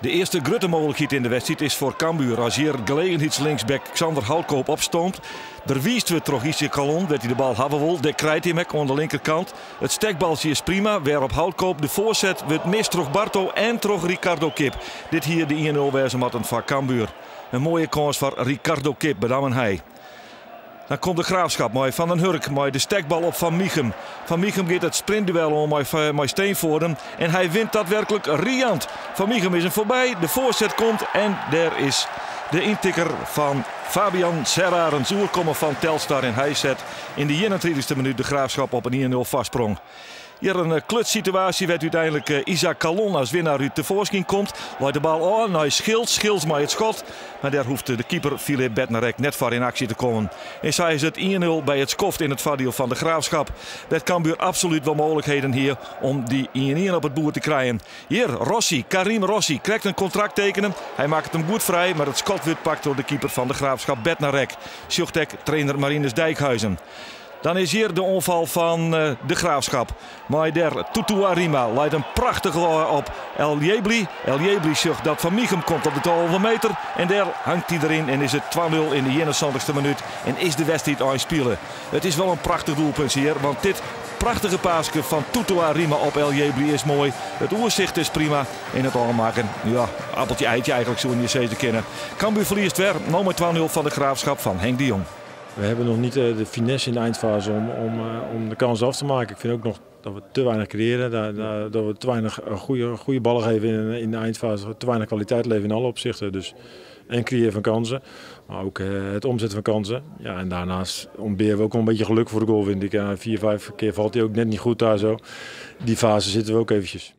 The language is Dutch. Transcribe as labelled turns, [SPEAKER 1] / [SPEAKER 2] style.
[SPEAKER 1] De eerste grote mogelijkheid in de wedstrijd is voor Cambuur als hier gelegenheidslinksback Xander Houtkoop opstoomt. Er wiest we toch Isaac Calon dat hij de bal hebben wil. Dat krijgt hij aan de linkerkant. Het stekbaltje is prima. Waarop Houtkoop de voorzet wordt mist terug Barto en terug Ricardo Kip. Dit hier de 1-0 wezen met een van Cambuur. Een mooie kans voor Ricardo Kip, bedankt hij. Dan komt de Graafschap mooi Van den Hurk, mooi de stekbal op Van Miechem. Van Miechem gaat het sprintduel om met Steenvoorden en hij wint daadwerkelijk riant. Van Miechem is hem voorbij, de voorzet komt en daar is de intikker van Fabian Serraar, een oerkommer van Telstar. En hij zet in de 31e minuut de Graafschap op een 1-0 vastsprong. Hier een klutssituatie werd uiteindelijk Isaac Calon als winnaar uit tevoorschijn komt. Laat de bal aan naar Schils maar het schot. Maar daar hoeft de keeper Philip Bednarek net voor in actie te komen. En zij is het 1-0 bij het skoft in het voordeel van de Graafschap. Dat Cambuur absoluut wel mogelijkheden hier om die 1-1 op het boer te krijgen. Hier Rossi, Karim Rossi krijgt een contract tekenen. Hij maakt hem goed vrij, maar het schot wordt pakt door de keeper van de Graafschap Bednarek. Sjochtek trainer Marinus Dijkhuizen. Dan is hier de onval van de Graafschap. Maar der Tutu Arima leidt een prachtig op El Jebli. El Jebli zegt dat Van Miechem komt op de 12 meter. En daar hangt hij erin en is het 2-0 in de 71ste minuut. En is de wedstrijd aan spelen. Het is wel een prachtig doelpunt hier. Want dit prachtige paasje van Tutu Arima op El Jebli is mooi. Het oerzicht is prima. In het aanmaken, ja, appeltje eitje eigenlijk zo in je zee te kennen. Cambuur verliest weer. Nou met 2-0 van de Graafschap van Henk de Jong.
[SPEAKER 2] We hebben nog niet de finesse in de eindfase om de kans af te maken. Ik vind ook nog dat we te weinig creëren. Dat we te weinig goede ballen geven in de eindfase. Te weinig kwaliteit leveren in alle opzichten. Dus, en creëren van kansen. Maar ook het omzetten van kansen. Ja, en daarnaast ontberen we ook wel een beetje geluk voor de goal, vind ik. 4-5 keer valt hij ook net niet goed daar zo. Die fase zitten we ook eventjes.